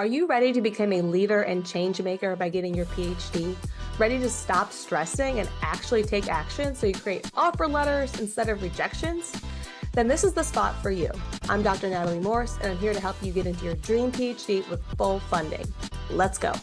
Are you ready to become a leader and change maker by getting your PhD? Ready to stop stressing and actually take action so you create offer letters instead of rejections? Then this is the spot for you. I'm Dr. Natalie Morse, and I'm here to help you get into your dream PhD with full funding. Let's go.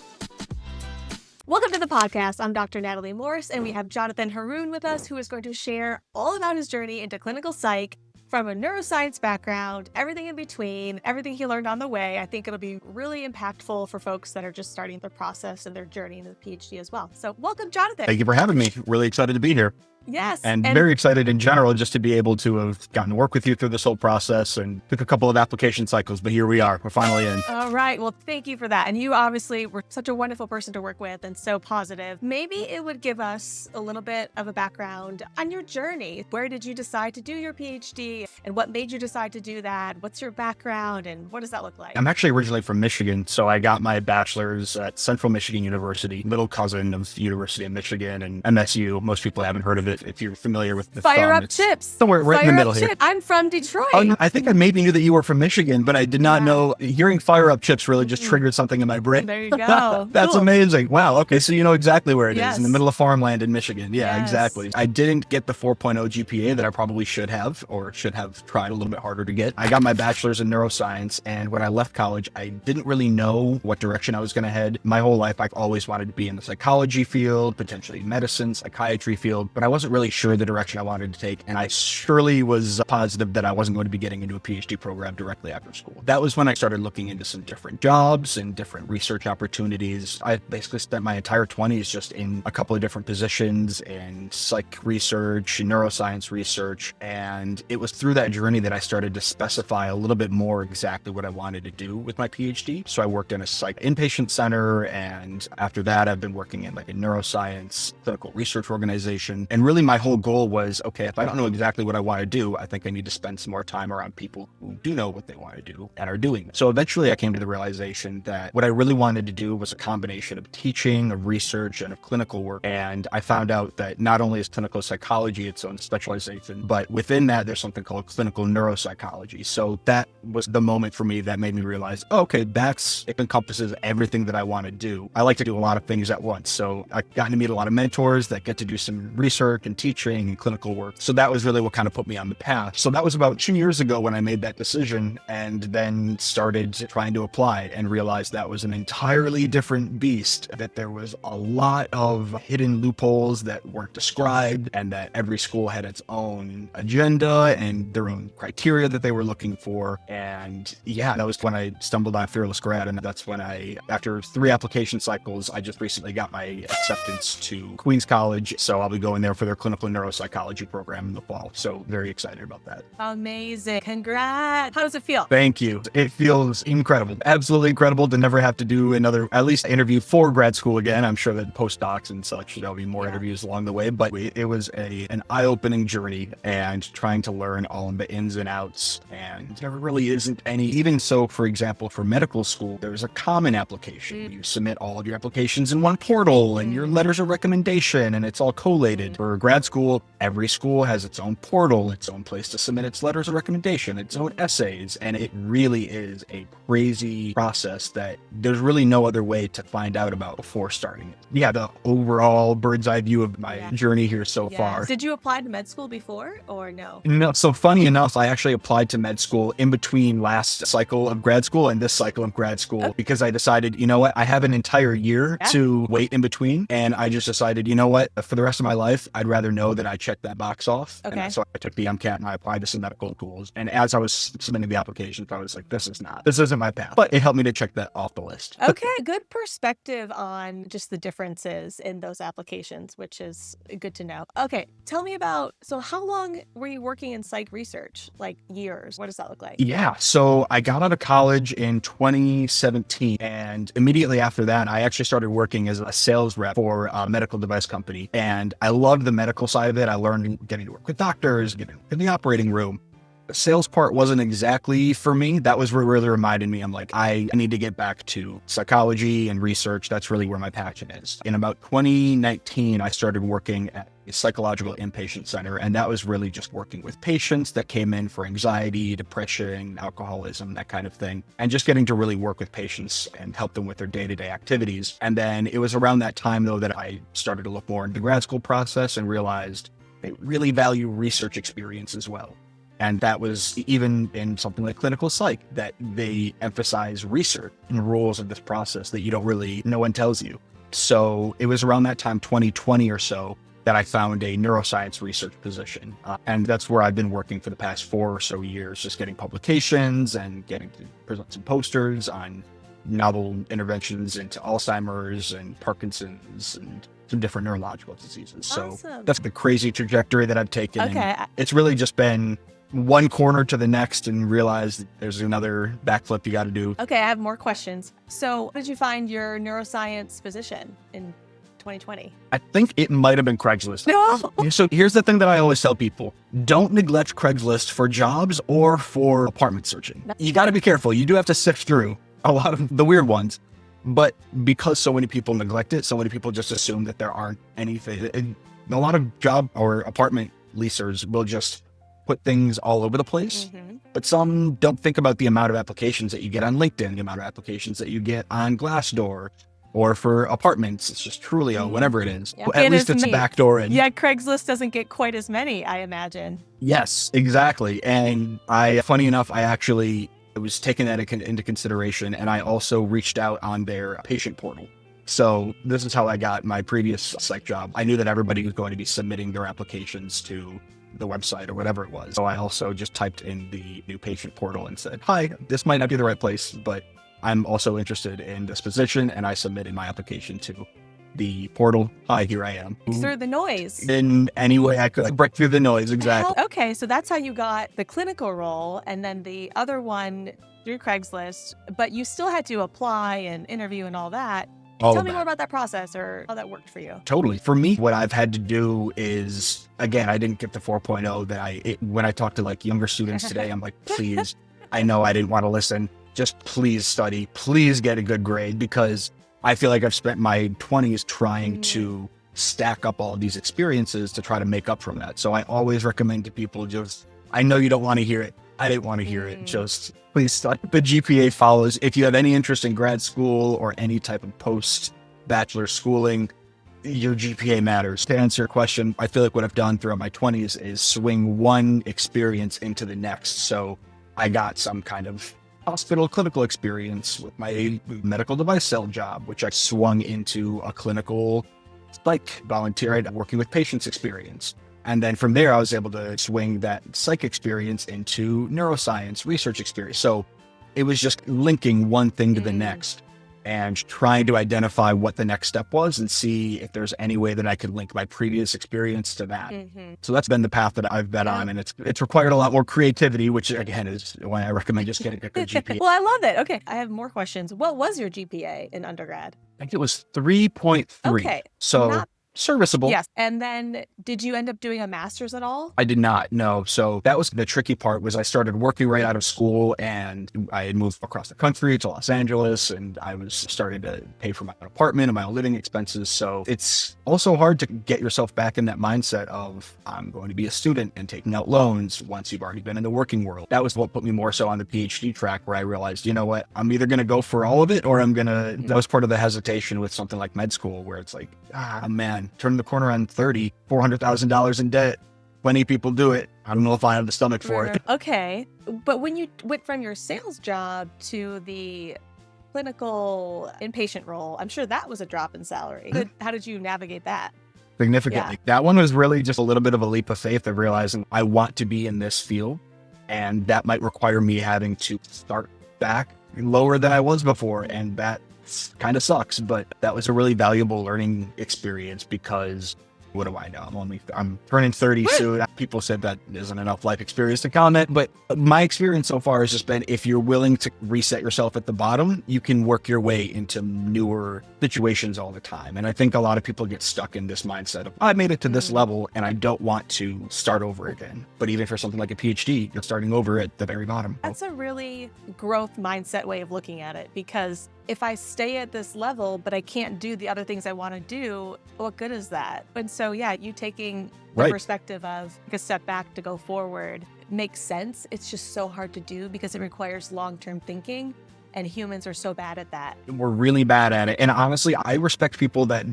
Welcome to the podcast. I'm Dr. Natalie Morse, and we have Jonathan Haroon with us, who is going to share all about his journey into clinical psych from a neuroscience background, everything in between, everything he learned on the way. I think it'll be really impactful for folks that are just starting their process and their journey into the PhD as well. So welcome, Jonathan. Thank you for having me. Really excited to be here. Yes. And very excited in general just to be able to have gotten to work with you through this whole process, and took a couple of application cycles, but here we are. We're finally in. All right. Well, thank you for that. And you obviously were such a wonderful person to work with and so positive. Maybe it would give us a little bit of a background on your journey. Where did you decide to do your PhD, and what made you decide to do that? What's your background and what does that look like? I'm actually originally from Michigan, so I got my bachelor's at Central Michigan University, little cousin of University of Michigan and MSU. Most people haven't heard of it if you're familiar with the Fire Up Chips. Somewhere right in the middle here. I'm from Detroit. Oh, I think I maybe knew that you were from Michigan, but I did not know. Hearing Fire Up Chips really just triggered something in my brain. There you go. That's cool. Amazing. Wow. Okay. So you know exactly where it is, in the Yes. middle of farmland in Michigan. Yeah, Yes. exactly. I didn't get the 4.0 GPA that I probably should have, or should have tried a little bit harder to get. I got my bachelor's in neuroscience, and when I left college, I didn't really know what direction I was going to head. My whole life, I've always wanted to be in the psychology field, potentially medicine, psychiatry field, but I wasn't really sure the direction I wanted to take, and I surely was positive that I wasn't going to be getting into a PhD program directly after school. That was when I started looking into some different jobs and different research opportunities. I basically spent my entire 20s just in a couple of different positions in psych research, neuroscience research, and it was through that journey that I started to specify a little bit more exactly what I wanted to do with my PhD. So I worked in a psych inpatient center, and after that I've been working in like a neuroscience clinical research organization, and really my whole goal was, okay, if I don't know exactly what I want to do, I think I need to spend some more time around people who do know what they want to do and are doing it. So eventually I came to the realization that what I really wanted to do was a combination of teaching, of research, and of clinical work. And I found out that not only is clinical psychology its own specialization, but within that there's something called clinical neuropsychology. So that was the moment for me that made me realize, oh, okay, it encompasses everything that I want to do. I like to do a lot of things at once. So I've gotten to meet a lot of mentors that get to do some research and teaching and clinical work. So that was really what kind of put me on the path. So that was about 2 years ago when I made that decision, and then started trying to apply and realized that was an entirely different beast, that there was a lot of hidden loopholes that weren't described, and that every school had its own agenda and their own criteria that they were looking for. And yeah, that was when I stumbled on Fearless Grad. And that's when after 3 application cycles, I just recently got my acceptance to Queens College. So I'll be going there for their clinical neuropsychology program in the fall. So very excited about that. Amazing. Congrats. How does it feel? Thank you. It feels incredible. Absolutely incredible to never have to do another, at least interview for grad school again. I'm sure that postdocs and such, there'll be more interviews along the way, but it was an eye-opening journey, and trying to learn all of the ins and outs. And there really isn't any, even so, for example, for medical school, there's a common application. You submit all of your applications in one portal and your letters of recommendation, and it's all collated. For grad school, every school has its own portal, its own place to submit its letters of recommendation, its own essays, and it really is a crazy process that there's really no other way to find out about before starting it. Yeah, the overall bird's eye view of my journey here so far. Did you apply to med school before or no? No, so funny enough, I actually applied to med school in between last cycle of grad school and this cycle of grad school, because I decided, you know what, I have an entire year to wait in between, and I just decided, you know what, for the rest of my life, I'd rather know that I checked that box off. Okay. And so I took the MCAT and I applied to some medical schools. And as I was submitting the applications, I was like, this isn't my path. But it helped me to check that off the list. Okay, good perspective on just the differences in those applications, which is good to know. Okay, tell me about, so how long were you working in psych research? Like years? What does that look like? Yeah, so I got out of college in 2017, and immediately after that, I actually started working as a sales rep for a medical device company. And I loved the medical side of it. I learned getting to work with doctors, getting in the operating room. The sales part wasn't exactly for me. That was what really reminded me. I'm like, I need to get back to psychology and research. That's really where my passion is. In about 2019, I started working at psychological inpatient center. And that was really just working with patients that came in for anxiety, depression, alcoholism, that kind of thing. And just getting to really work with patients and help them with their day-to-day activities. And then it was around that time, though, that I started to look more into the grad school process and realized they really value research experience as well. And that was even in something like clinical psych, that they emphasize research and rules of this process that you don't really, no one tells you. So it was around that time, 2020 or so, that I found a neuroscience research position. And that's where I've been working for the past 4 or so years, just getting publications and getting to present some posters on novel interventions into Alzheimer's and Parkinson's and some different neurological diseases. Awesome. So that's the crazy trajectory that I've taken. Okay. And it's really just been one corner to the next and realize there's another backflip you got to do. Okay, I have more questions. So, how did you find your neuroscience position in 2020? I think it might have been Craigslist. No. So here's the thing that I always tell people. Don't neglect Craigslist for jobs or for apartment searching. You got to be careful. You do have to sift through a lot of the weird ones. But because so many people neglect it, so many people just assume that there aren't anything. And a lot of job or apartment leasers will just put things all over the place. But some don't think about the amount of applications that you get on LinkedIn, the amount of applications that you get on Glassdoor, or for apartments. It's just Trulio, whatever it is. Yeah. Well, at least it's a backdoor in. Yeah, Craigslist doesn't get quite as many, I imagine. Yes, exactly. And funny enough, I was taking that into consideration, and I also reached out on their patient portal. So this is how I got my previous psych job. I knew that everybody was going to be submitting their applications to the website or whatever it was. So I also just typed in the new patient portal and said, hi, this might not be the right place, but I'm also interested in this position. And I submitted my application to the portal. Hi, here I am. Through the noise. In any way I could break through the noise. Exactly. Okay, so that's how you got the clinical role, and then the other one through Craigslist, but you still had to apply and interview and all that. Tell me more about that process or how that worked for you. Totally. For me, what I've had to do is, again, I didn't get the 4.0 that when I talk to like younger students today, I'm like, please, I know I didn't want to listen. Just please study, please get a good grade, because I feel like I've spent my 20s trying to stack up all of these experiences to try to make up from that. So I always recommend to people, I know you don't want to hear it. I didn't want to hear it. Just please study. The GPA follows. If you have any interest in grad school or any type of post-bachelor schooling, your GPA matters. To answer your question, I feel like what I've done throughout my 20s is swing one experience into the next. So I got some kind of hospital clinical experience with my medical device cell job, which I swung into a clinical psych volunteer working with patients experience. And then from there, I was able to swing that psych experience into neuroscience research experience. So it was just linking one thing to the next and trying to identify what the next step was and see if there's any way that I could link my previous experience to that. So that's been the path that I've been on. And it's required a lot more creativity, which again is why I recommend just getting a good GPA. Well, I love it. Okay. I have more questions. What was your GPA in undergrad? I think it was 3.3. Okay. So serviceable. Yes. And then did you end up doing a master's at all? I did not, no. So that was the tricky part. Was I started working right out of school, and I had moved across the country to Los Angeles, and I was starting to pay for my own apartment and my own living expenses. So it's also hard to get yourself back in that mindset of I'm going to be a student and taking out loans once you've already been in the working world. That was what put me more so on the PhD track, where I realized, you know what, I'm either going to go for all of it, or that was part of the hesitation with something like med school, where it's like, man, turning the corner on $400,000 in debt. Plenty of people do it. I don't know if I have the stomach for it. Okay. But when you went from your sales job to the clinical inpatient role, I'm sure that was a drop in salary. How did you navigate that? Significantly. Yeah. That one was really just a little bit of a leap of faith of realizing I want to be in this field, and that might require me having to start back lower than I was before. And that kind of sucks, but that was a really valuable learning experience, because what do I know? I'm turning 30 soon. People said that isn't enough life experience to comment, but my experience so far has just been, if you're willing to reset yourself at the bottom, you can work your way into newer situations all the time. And I think a lot of people get stuck in this mindset of, I made it to this level and I don't want to start over again. But even for something like a PhD, you're starting over at the very bottom. That's a really growth mindset way of looking at it, because if I stay at this level, but I can't do the other things I want to do, what good is that? And so, yeah, you taking the Right. perspective of take a step back to go forward makes sense. It's just so hard to do because it requires long-term thinking, and humans are so bad at that. We're really bad at it. And honestly, I respect people that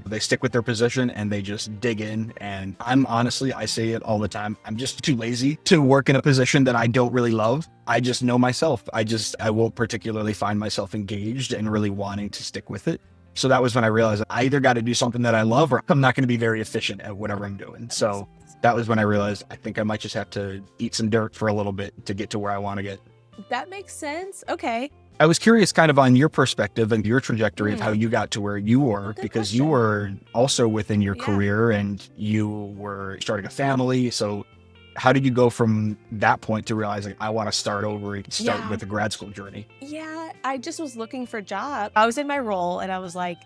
they stick with their position and they just dig in. And I say it all the time, I'm just too lazy to work in a position that I don't really love. I just know myself. I won't particularly find myself engaged and really wanting to stick with it. So that was when I realized I either got to do something that I love or I'm not going to be very efficient at whatever I'm doing. So that was when I realized I think I might just have to eat some dirt for a little bit to get to where I want to get. That makes sense. Okay. I was curious kind of on your perspective and your trajectory of how you got to where you were, because you were also within your career and you were starting a family. So how did you go from that point to realizing I want to start over and start with a grad school journey? Yeah, I just was looking for a job. I was in my role and I was like,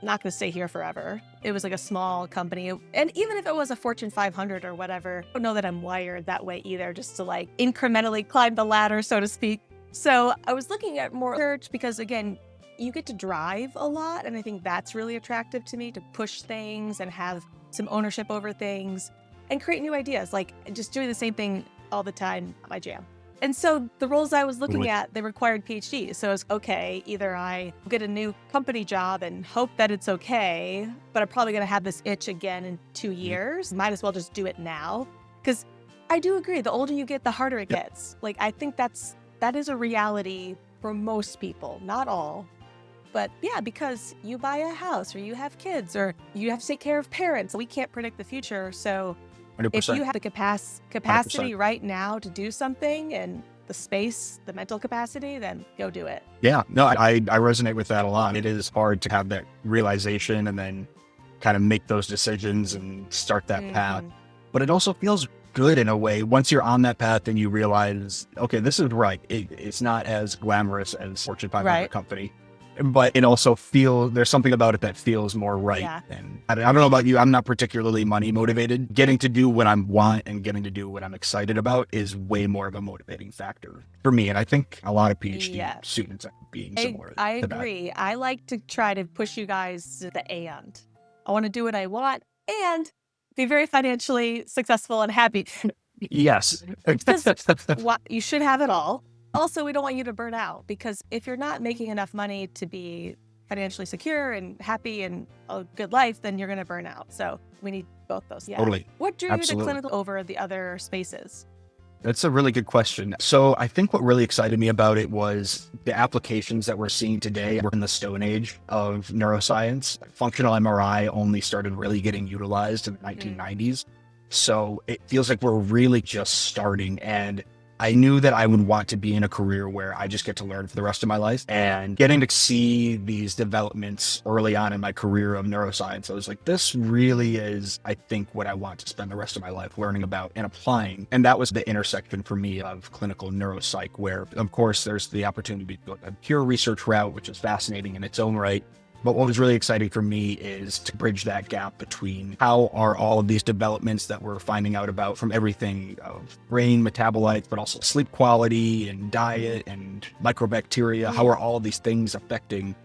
not going to stay here forever. It was like a small company. And even if it was a Fortune 500 or whatever, I don't know that I'm wired that way either, just to like incrementally climb the ladder, so to speak. So I was looking at more research because, again, you get to drive a lot. And I think that's really attractive to me, to push things and have some ownership over things and create new ideas. Like just doing the same thing all the time, my jam. And so the roles I was looking at, they required PhDs. So it was, okay, either I get a new company job and hope that it's okay, but I'm probably going to have this itch again in 2 years. Might as well just do it now. Because I do agree, the older you get, the harder it gets. Like, I think that is a reality for most people, not all. But yeah, because you buy a house or you have kids or you have to take care of parents. We can't predict the future. So 100%. if you have the capacity right now to do something and the space, the mental capacity, then go do it. Yeah, no, I resonate with that a lot. It is hard to have that realization and then kind of make those decisions and start that path. But it also feels good in a way once you're on that path and you realize, okay, this is right. It's not as glamorous as Fortune 500 company. But it also there's something about it that feels more right. Yeah. And I don't know about you, I'm not particularly money motivated. Getting to do what I want and getting to do what I'm excited about is way more of a motivating factor for me. And I think a lot of PhD students are being similar. I agree. I like to try to push you guys to the and. I want to do what I want and be very financially successful and happy. Yes. You should have it all. Also, we don't want you to burn out, because if you're not making enough money to be financially secure and happy and a good life, then you're going to burn out. So we need both those. Yeah. Totally. What drew you to clinical over the other spaces? That's a really good question. So I think what really excited me about it was the applications that we're seeing today. We're in the stone age of neuroscience. Functional MRI only started really getting utilized in the 1990s. So it feels like we're really just starting. And I knew that I would want to be in a career where I just get to learn for the rest of my life, and getting to see these developments early on in my career of neuroscience. I was like, this really is, I think, what I want to spend the rest of my life learning about and applying. And that was the intersection for me of clinical neuropsych, where of course there's the opportunity to go a pure research route, which is fascinating in its own right. But what was really exciting for me is to bridge that gap between how are all of these developments that we're finding out about, from everything of brain metabolites, but also sleep quality and diet and microbacteria. How are all of these things affecting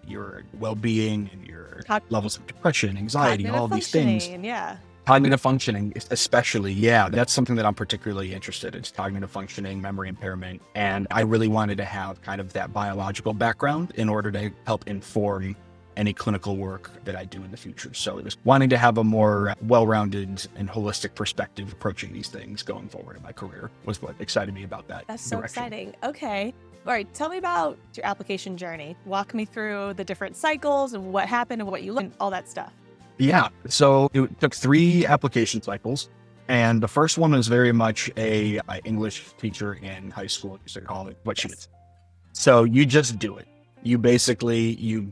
your well-being and your levels of depression, anxiety, all of these things. Yeah. Cognitive functioning, especially. Yeah, that's something that I'm particularly interested in, is cognitive functioning, memory impairment. And I really wanted to have kind of that biological background in order to help inform any clinical work that I do in the future. So it was wanting to have a more well-rounded and holistic perspective approaching these things going forward in my career was what excited me about that. That's so exciting. Okay. All right. Tell me about your application journey. Walk me through the different cycles and what happened and what you learned, all that stuff. Yeah. So it took 3 application cycles. And the first one was very much a English teacher in high school used to call it what she did. So you just do it. You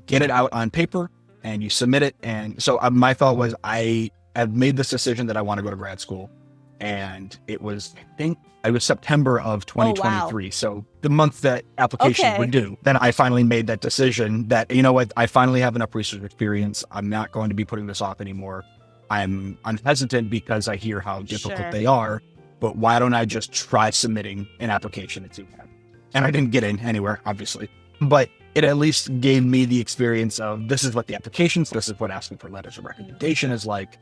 get it out on paper and you submit it. And so my thought was, I have made this decision that I want to go to grad school. And it was, I think it was September of 2023. Oh, wow. So the month that applications were due, then I finally made that decision that, you know what, I finally have enough research experience. I'm not going to be putting this off anymore. I'm hesitant because I hear how difficult they are, but why don't I just try submitting an application and see what happens? And I didn't get in anywhere, obviously. But it at least gave me the experience of this is what the applications, this is what asking for letters of recommendation is like.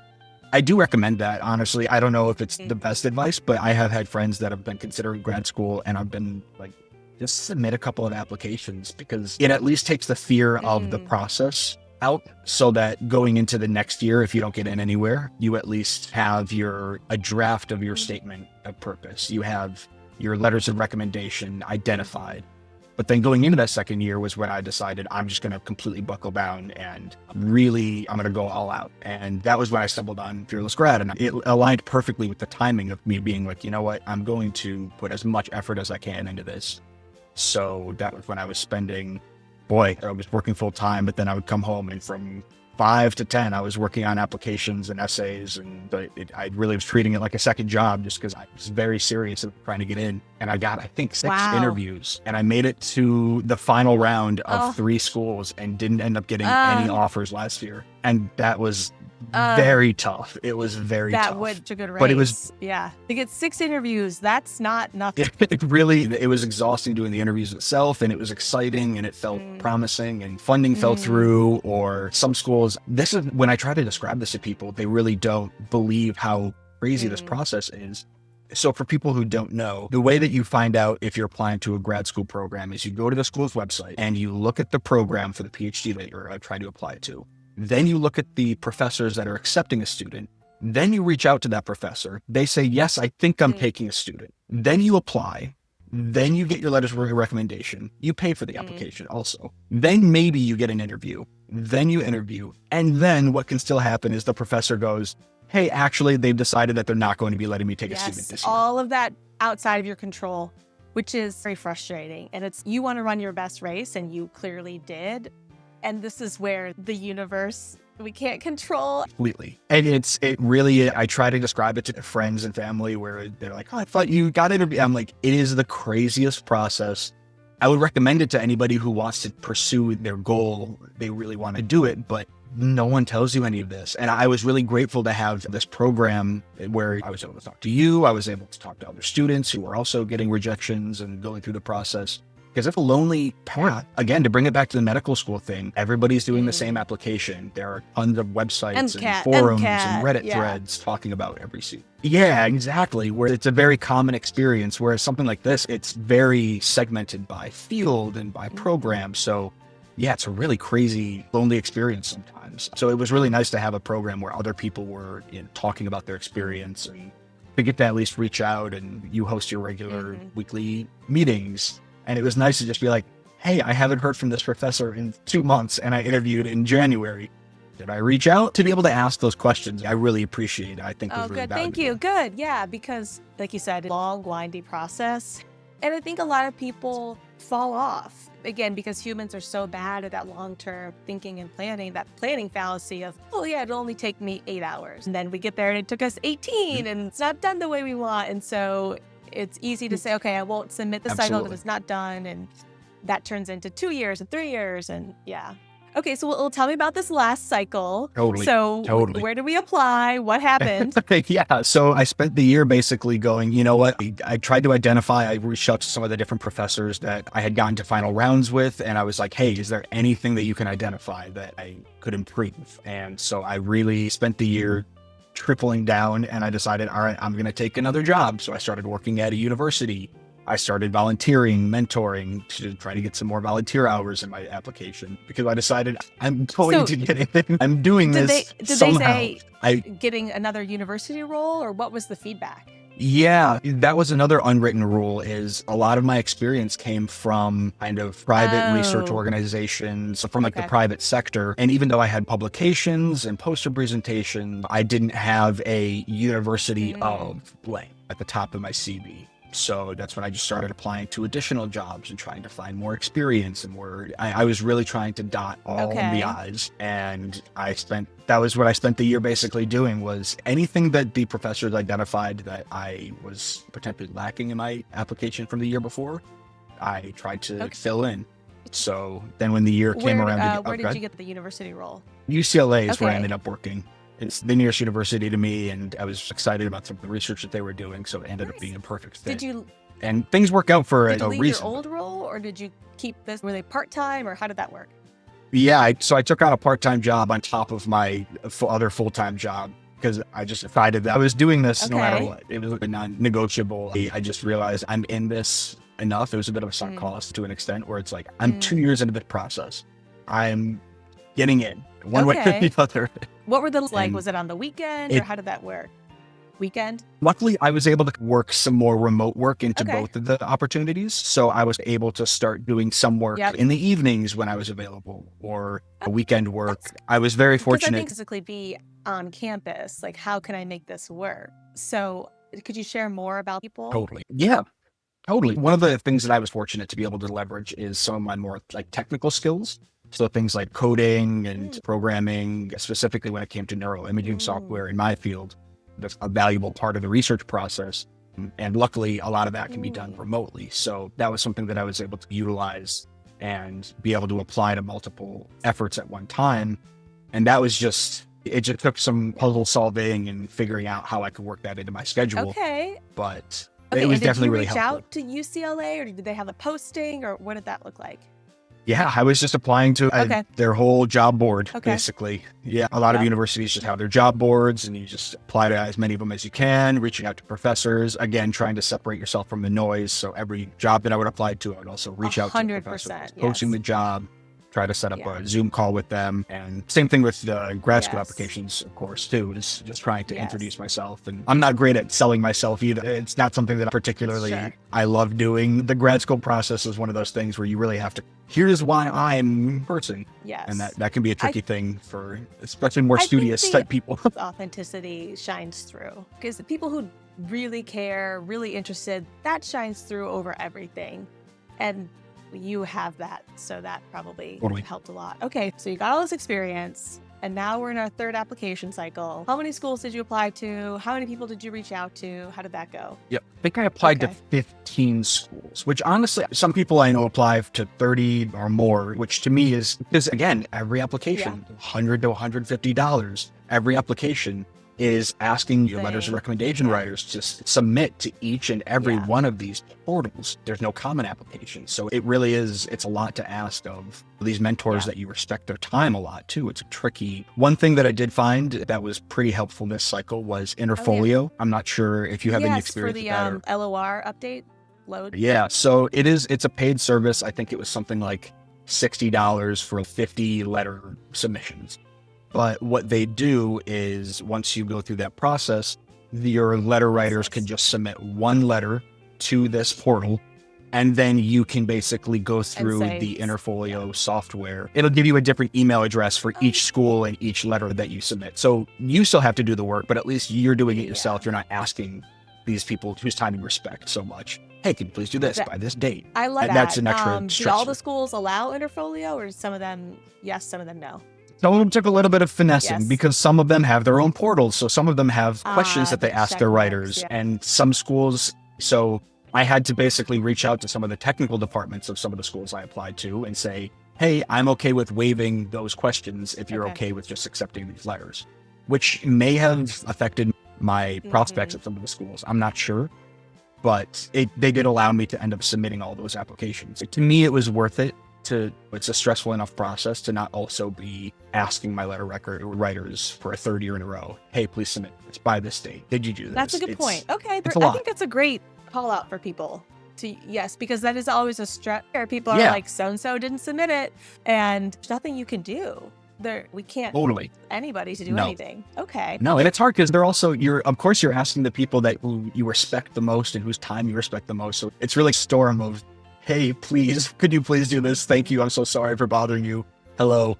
I do recommend that, honestly. I don't know if it's the best advice, but I have had friends that have been considering grad school and I've been like, just submit a couple of applications because it at least takes the fear of the process out so that going into the next year, if you don't get in anywhere, you at least have a draft of your statement of purpose. You have your letters of recommendation identified. But then going into that second year was when I decided I'm just going to completely buckle down and really, I'm going to go all out. And that was when I stumbled on Fearless Grad. And it aligned perfectly with the timing of me being like, you know what, I'm going to put as much effort as I can into this. So that was when I was spending, I was working full time, but then I would come home and from 5 to 10, I was working on applications and essays. And I really was treating it like a second job just because I was very serious about trying to get in. And I got, I think, 6 interviews and I made it to the final round of 3 schools and didn't end up getting any offers last year. And that was very tough. It was very tough. That would a good race. But it was, to get 6 interviews, that's not nothing. It was exhausting doing the interviews itself, and it was exciting and it felt promising, and funding fell through, or some schools, this is when I try to describe this to people, they really don't believe how crazy this process is. So for people who don't know, the way that you find out if you're applying to a grad school program is you go to the school's website and you look at the program for the PhD that you're trying to apply to. Then you look at the professors that are accepting a student. Then you reach out to that professor. They say, yes, I think I'm taking a student. Then you apply. Then you get your letters of recommendation. You pay for the application also. Then maybe you get an interview. Then you interview. And then what can still happen is the professor goes, hey, actually, they've decided that they're not going to be letting me take a student this year. All of that outside of your control, which is very frustrating. And you want to run your best race, and you clearly did. And this is where the universe, we can't control. Completely. And it really, I try to describe it to friends and family where they're like, oh, I thought you got interviewed. I'm like, it is the craziest process. I would recommend it to anybody who wants to pursue their goal. They really want to do it, but no one tells you any of this. And I was really grateful to have this program where I was able to talk to you. I was able to talk to other students who were also getting rejections and going through the process. Because it's a lonely path. Again, to bring it back to the medical school thing, everybody's doing the same application. There are tons of websites and forums and Reddit threads talking about every seat. Yeah, exactly. Where it's a very common experience, whereas something like this, it's very segmented by field and by program. So yeah, it's a really crazy, lonely experience sometimes. So it was really nice to have a program where other people were talking about their experience, and to get to at least reach out, and you host your regular weekly meetings. And it was nice to just be like, hey, I haven't heard from this professor in 2 months and I interviewed in January. Did I reach out? To be able to ask those questions, I really appreciate it. I think it was really good. valuable. Thank you. Good. Yeah, because like you said, long, windy process. And I think a lot of people fall off, again, because humans are so bad at that long-term thinking and planning, that planning fallacy of, oh yeah, it'll only take me 8 hours. And then we get there and it took us 18 and it's not done the way we want. And so it's easy to say, okay, I won't submit the cycle because it's not done. And that turns into 2 years and 3 years. And yeah. Okay, so well, tell me about this last cycle. Totally. Where did we apply? What happened? Yeah, so I spent the year basically going, you know what? I tried to identify, I reached out to some of the different professors that I had gotten to final rounds with. And I was like, hey, is there anything that you can identify that I could improve? And so I really spent the year tripling down, and I decided, all right, I'm going to take another job. So I started working at a university. I started volunteering, mentoring, to try to get some more volunteer hours in my application, because I decided I'm going to get in. I'm doing this somehow. Did they say getting another university role, or what was the feedback? Yeah, that was another unwritten rule, is a lot of my experience came from kind of private research organizations, from like the private sector. And even though I had publications and poster presentation, I didn't have a university of blank at the top of my CV. So that's when I just started applying to additional jobs and trying to find more experience and more. I was really trying to dot all of the I's, and that was what I spent the year basically doing, was anything that the professors identified that I was potentially lacking in my application from the year before, I tried to fill in. So then when the year came around, where did you get the university role? UCLA is where I ended up working. It's the nearest university to me, and I was excited about some of the research that they were doing, so it ended up being a perfect fit. And things work out for Did you a leave reason. your old role, or did you keep this? Were they part-time, or how did that work? Yeah, so I took on a part-time job on top of my other full-time job because I just decided that I was doing this no matter what. It was non-negotiable. I just realized I'm in this enough. It was a bit of a sunk cost to an extent where it's like, I'm 2 years into the process. I'm getting in one way or the other. What were the like? Was it on the weekend, or how did that work? Weekend? Luckily, I was able to work some more remote work into both of the opportunities. So I was able to start doing some work in the evenings when I was available, or a weekend work. I was very fortunate. Because I think physically be on campus, like, how can I make this work? So could you share more about people? Totally. Yeah. Totally. One of the things that I was fortunate to be able to leverage is some of my more like technical skills. So things like coding and programming, specifically when it came to neuroimaging software in my field, that's a valuable part of the research process. And luckily, a lot of that can be done remotely. So that was something that I was able to utilize and be able to apply to multiple efforts at one time. And that was it just took some puzzle solving and figuring out how I could work that into my schedule. But it was definitely really helpful. Did you reach out to UCLA, or did they have a posting, or what did that look like? Yeah, I was just applying to their whole job board, basically. Yeah, a lot of universities just have their job boards, and you just apply to as many of them as you can, reaching out to professors, again, trying to separate yourself from the noise. So every job that I would apply to, I would also reach out to the professor posting the job, try to set up a Zoom call with them. And same thing with the grad school applications, of course, too, is just trying to introduce myself. And I'm not great at selling myself either. It's not something that particularly I love doing. The grad school process is one of those things where you really have to, here's why I'm person. And that can be a tricky thing for especially more studious type people. Authenticity shines through, because the people who really care, really interested, that shines through over everything. And you have that, so that probably helped a lot. Okay, so you got all this experience, and now we're in our third application cycle. How many schools did you apply to? How many people did you reach out to? How did that go? Yep, I think I applied to 15 schools, which honestly, some people I know apply to 30 or more, which to me is, because again, every application, $100 to $150, every application is asking your letters of recommendation writers to submit to each and every one of these portals. There's no common application. So it really is, it's a lot to ask of these mentors that you respect their time a lot too. It's a tricky. One thing that I did find that was pretty helpful this cycle was Interfolio. I'm not sure if you have any experience with that. For the LOR update load. Yeah, so it's a paid service. I think it was something like $60 for 50 letter submissions. But what they do is once you go through that process, your letter writers can just submit one letter to this portal, and then you can basically go through the Interfolio software. It'll give you a different email address for each school and each letter that you submit. So you still have to do the work, but at least you're doing it yourself. You're not asking these people whose time you respect so much, hey, can you please do this by this date? I like that. That's an extra stress. Do all the schools allow Interfolio, or some of them yes, some of them no? Some of them took a little bit of finessing because some of them have their own portals. So some of them have questions that they ask their writers, and some schools. So I had to basically reach out to some of the technical departments of some of the schools I applied to and say, hey, I'm okay with waiving those questions if you're okay with just accepting these letters, which may have affected my prospects at some of the schools. I'm not sure, but they did allow me to end up submitting all those applications. To me, it was worth it. It's a stressful enough process to not also be asking my letter writers for a third year in a row, hey, please submit this by this date. Did you do this? That's a good point. Okay, it's a lot. I think that's a great call out for people to, because that is always a stress. People are like, so-and-so didn't submit it, and there's nothing you can do. We can't anybody to do anything. Okay. No, and it's hard because they're also, of course you're asking the people who you respect the most and whose time you respect the most. So it's really a storm of, hey, please, could you please do this? Thank you. I'm so sorry for bothering you. Hello.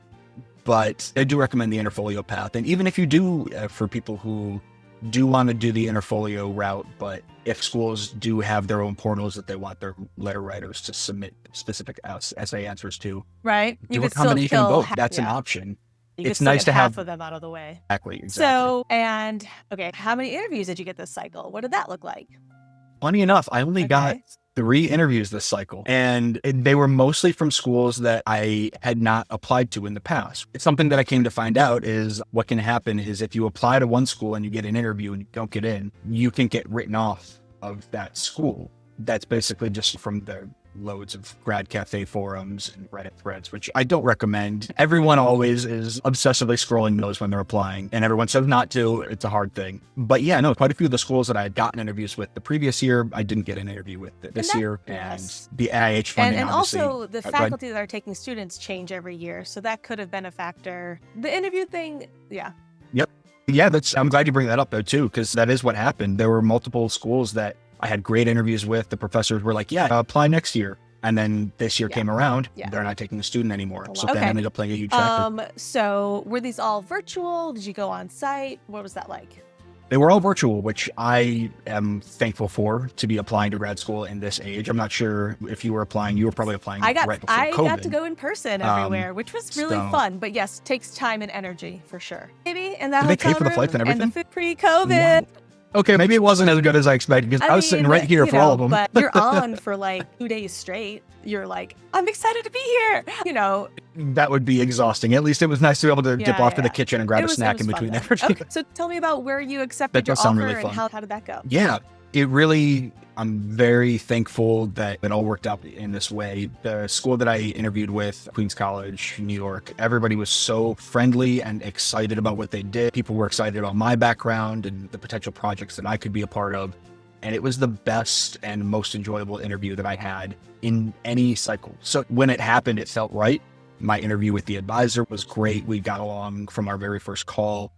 But I do recommend the Interfolio path. And even if you do, for people who do want to do the Interfolio route, but if schools do have their own portals that they want their letter writers to submit specific essay answers to, you do a combination of both. That's an option. It's nice to have half of them out of the way. Exactly. So, how many interviews did you get this cycle? What did that look like? Funny enough, I only got 3 interviews this cycle, and they were mostly from schools that I had not applied to in the past. It's something that I came to find out is what can happen is if you apply to one school and you get an interview and you don't get in, you can get written off of that school. That's basically just from the loads of grad cafe forums and Reddit threads, which I don't recommend. Everyone always is obsessively scrolling those when they're applying, and everyone says not to. It's a hard thing. But yeah, no, quite a few of the schools that I had gotten interviews with the previous year, I didn't get an interview with this year. Yes. And the NIH funding, and also the go ahead. faculty that are taking students change every year, so that could have been a factor. The interview thing, yeah. Yep. Yeah, I'm glad you bring that up though too, because that is what happened. There were multiple schools that I had great interviews with. The professors were like, yeah, apply next year. And then this year came around, they're not taking a student anymore. So that ended up playing a huge factor. So were these all virtual? Did you go on site? What was that like? They were all virtual, which I am thankful for, to be applying to grad school in this age. I'm not sure if you were applying. You were probably applying right before COVID. I got to go in person everywhere, which was really fun. But yes, takes time and energy for sure. Maybe in that Did hotel they pay for the flights and everything? And the food pre-COVID. Okay, maybe it wasn't as good as I expected because I was sitting right here for all of them. But you're on for like 2 days straight. You're like, I'm excited to be here. That would be exhausting. At least it was nice to be able to dip off to the kitchen and grab a snack in between everything. Okay, so tell me about where you accepted your offer and how did that go? Yeah, I'm very thankful that it all worked out in this way. The school that I interviewed with, Queens College, New York, everybody was so friendly and excited about what they did. People were excited about my background and the potential projects that I could be a part of. And it was the best and most enjoyable interview that I had in any cycle. So when it happened, it felt right. My interview with the advisor was great. We got along from our very first call,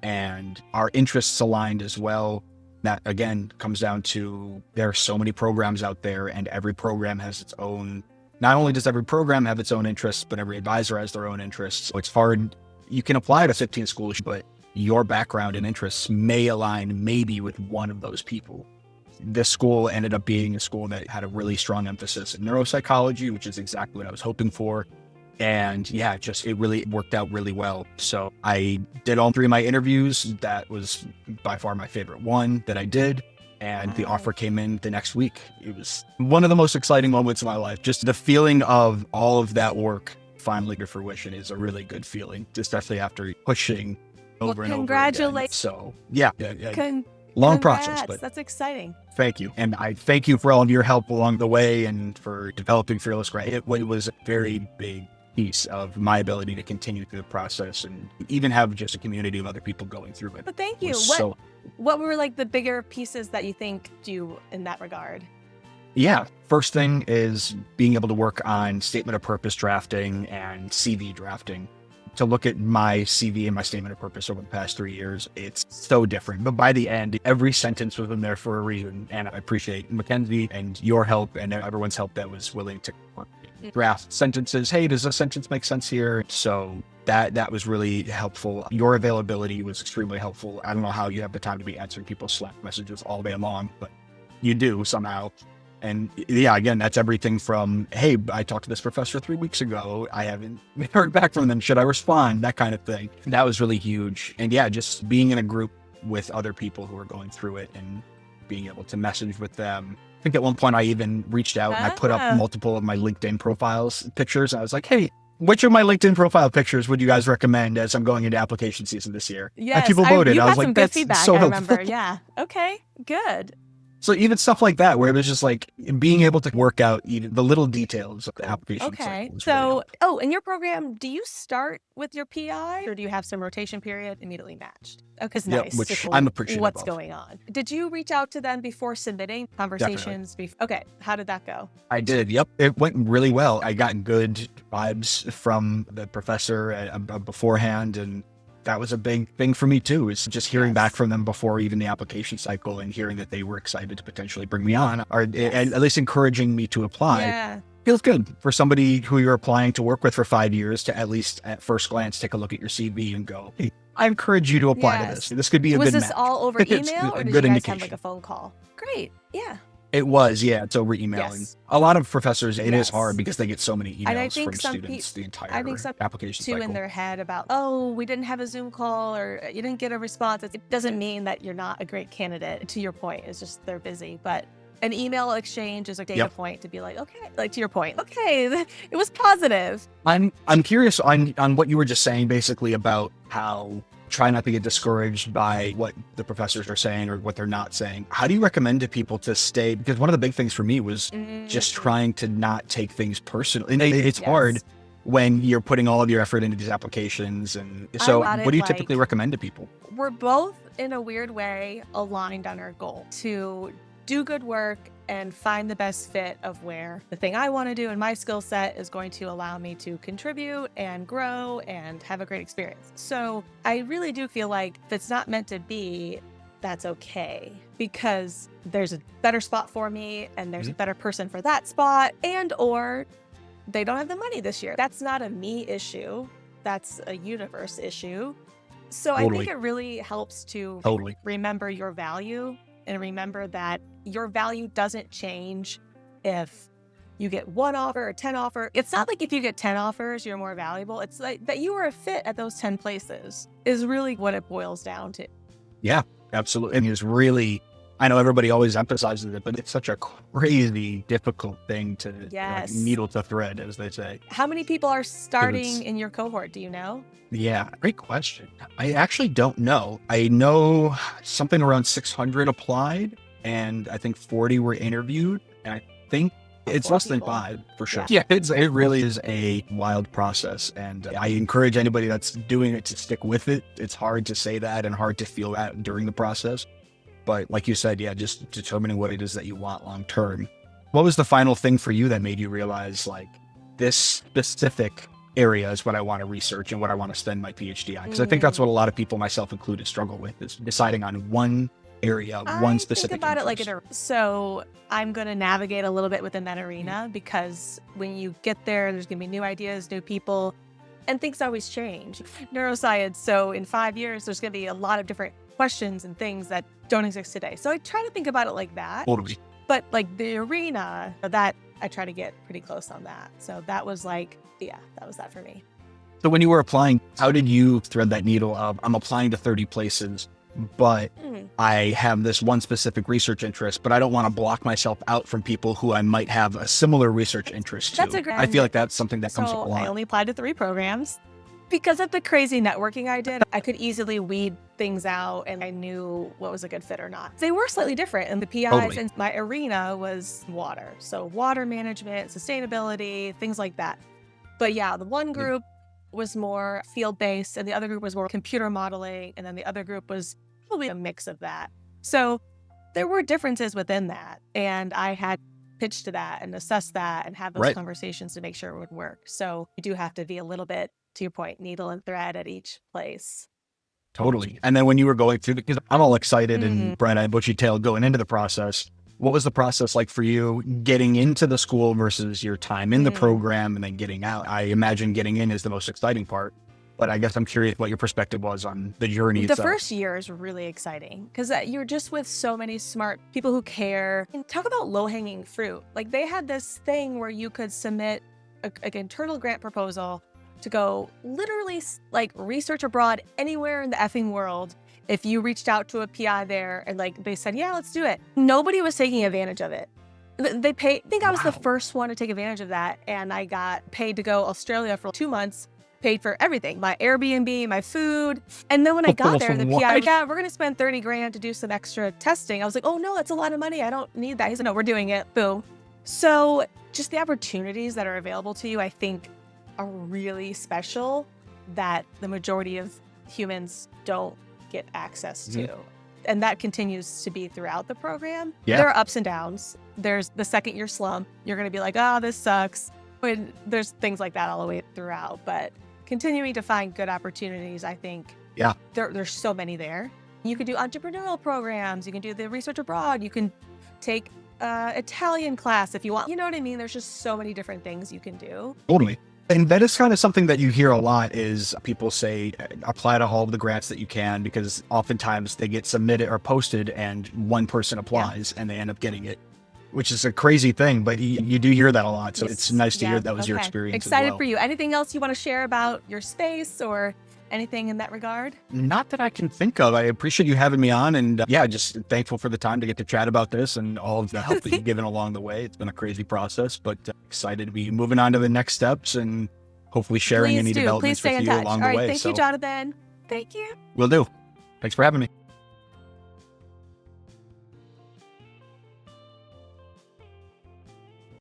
and our interests aligned as well. That again comes down to there are so many programs out there, and every program has its own. Not only does every program have its own interests, but every advisor has their own interests. So it's hard. You can apply to 15 schools, but your background and interests may align maybe with one of those people. This school ended up being a school that had a really strong emphasis in neuropsychology, which is exactly what I was hoping for. And yeah, it really worked out really well. So I did all 3 of my interviews. That was by far my favorite one that I did. And the offer came in the next week. It was one of the most exciting moments of my life. Just the feeling of all of that work finally to fruition is a really good feeling, especially after pushing over and over again. Congratulations. So yeah. Long process, but that's exciting. Thank you. And I thank you for all of your help along the way and for developing Fearless Grad. It was a very big piece of my ability to continue through the process and even have just a community of other people going through it. But thank you. What were like the bigger pieces that you think do in that regard? Yeah. First thing is being able to work on statement of purpose drafting and CV drafting. To look at my CV and my statement of purpose over the past 3 years, it's so different. But by the end, every sentence was in there for a reason. And I appreciate Mackenzie and your help and everyone's help that was willing to draft sentences. Hey, does a sentence make sense here? So that was really helpful. Your availability was extremely helpful. I don't know how you have the time to be answering people's Slack messages all day long, but you do somehow. And yeah, again, that's everything from, hey, I talked to this professor 3 weeks ago. I haven't heard back from them. Should I respond? That kind of thing. That was really huge. And yeah, just being in a group with other people who are going through it and being able to message with them. I think at one point I even reached out and I put up multiple of my LinkedIn profiles pictures. I was like, hey, which of my LinkedIn profile pictures would you guys recommend as I'm going into application season this year? Yes, and people voted. I was like, that's feedback, so I helpful. remember. Yeah. Okay, good. So even stuff like that, where it was just like being able to work out even the little details of the application. Okay. So, in your program, do you start with your PI or do you have some rotation period immediately matched? Okay, nice. Which I'm appreciative what's of. going on. Did you reach out to them before submitting conversations? Okay. How did that go? I did. Yep. It went really well. I got good vibes from the professor beforehand, and that was a big thing for me too, is just hearing back from them before even the application cycle and hearing that they were excited to potentially bring me on, or at least encouraging me to apply. Yeah. Feels good for somebody who you're applying to work with for 5 years to at least at first glance take a look at your CV and go, hey, I encourage you to apply to this. This could be a good match. Was this all over email or did you guys have like a phone call? Great. Yeah. It was, yeah. It's over emailing. Yes. A lot of professors, it is hard because they get so many emails from students the entire application cycle. In their head about, oh, we didn't have a Zoom call or you didn't get a response. It doesn't mean that you're not a great candidate. To your point, it's just they're busy. But An email exchange is a data Yep. point to be like, okay, like to your point, okay, it was positive. I'm curious on what you were just saying, basically about how try not to get discouraged by what the professors are saying or what they're not saying. How do you recommend to people to stay? Because one of the big things for me was just trying to not take things personally. And it's hard when you're putting all of your effort into these applications. And so what do you typically recommend to people? We're both, in a weird way, aligned on our goal to do good work and find the best fit of where the thing I want to do and my skill set is going to allow me to contribute and grow and have a great experience. So I really do feel like if it's not meant to be, that's okay, because there's a better spot for me and there's a better person for that spot, and or they don't have the money this year. That's not a me issue. That's a universe issue. So I think it really helps to remember your value and remember that your value doesn't change if you get 1 offer or 10 offers. It's not like if you get 10 offers, you're more valuable. It's like that you are a fit at those 10 places is really what it boils down to. Yeah, absolutely. And it's really, I know everybody always emphasizes it, but it's such a crazy, difficult thing to needle to thread, as they say. How many people are starting in your cohort? Do you know? Yeah, great question. I actually don't know. I know something around 600 applied, and I think 40 were interviewed. And I think it's less than 5 for sure. Yeah, it really is a wild process. And I encourage anybody that's doing it to stick with it. It's hard to say that and hard to feel that during the process. But like you said, yeah, just determining what it is that you want long term. What was the final thing for you that made you realize, like, this specific area is what I want to research and what I want to spend my PhD on? Because I think that's what a lot of people, myself included, struggle with, is deciding on one area, one specific think about interest. it like so I'm going to navigate a little bit within that arena, because when you get there, there's going to be new ideas, new people, and things always change. Neuroscience, so in 5 years, there's going to be a lot of different questions and things that don't exist today. So I try to think about it like that. Totally. But like the arena, that I try to get pretty close on that. So that was like, yeah, that was that for me. So when you were applying, how did you thread that needle of, I'm applying to 30 places, but I have this one specific research interest, but I don't want to block myself out from people who I might have a similar research interest to? I feel like that's something that comes up a lot. I only applied to 3 programs. Because of the crazy networking I did, I could easily weed things out and I knew what was a good fit or not. They were slightly different, and the PIs and my arena was water. So water management, sustainability, things like that. But yeah, the one group was more field-based and the other group was more computer modeling, and then the other group was probably a mix of that. So there were differences within that, and I had pitched to that and assess that and have those conversations to make sure it would work. So you do have to be a little bit, to your point, needle and thread at each place. Totally. And then when you were going through, because I'm all excited and bright-eyed, bushy-tailed going into the process, what was the process like for you getting into the school versus your time in the program and then getting out? I imagine getting in is the most exciting part, but I guess I'm curious what your perspective was on the journey itself. The first year is really exciting because you're just with so many smart people who care. And talk about low-hanging fruit. Like, they had this thing where you could submit an internal grant proposal to go literally like research abroad anywhere in the effing world. If you reached out to a PI there and like they said, yeah, let's do it. Nobody was taking advantage of it. They paid, I think I was the first one to take advantage of that. And I got paid to go Australia for 2 months, paid for everything, my Airbnb, my food. And then when I got there, the PI, yeah, we're going to spend 30 grand to do some extra testing. I was like, oh no, that's a lot of money. I don't need that. He said, no, we're doing it. Boom. So just the opportunities that are available to you, I think, are really special that the majority of humans don't get access to. And that continues to be throughout the program. There are ups and downs. There's the second year slump. You're going to be like, oh, this sucks. But there's things like that all the way throughout. But continuing to find good opportunities, I think there's so many there. You can do entrepreneurial programs. You can do the research abroad. You can take Italian class if you want. You know what I mean? There's just so many different things you can do. Totally. And that is kind of something that you hear a lot is people say, apply to all of the grants that you can, because oftentimes they get submitted or posted and one person applies and they end up getting it, which is a crazy thing, but you do hear that a lot. So it's nice to hear that was your experience. Excited as well. for you. Anything else you want to share about your space or Anything in that regard? Not that I can think of. I appreciate you having me on, and just thankful for the time to get to chat about this and all of the help that you've given along the way. It's been a crazy process, but excited to be moving on to the next steps and hopefully sharing any developments with you along the way. Thank you, Jonathan. Thank you. Will do. Thanks for having me.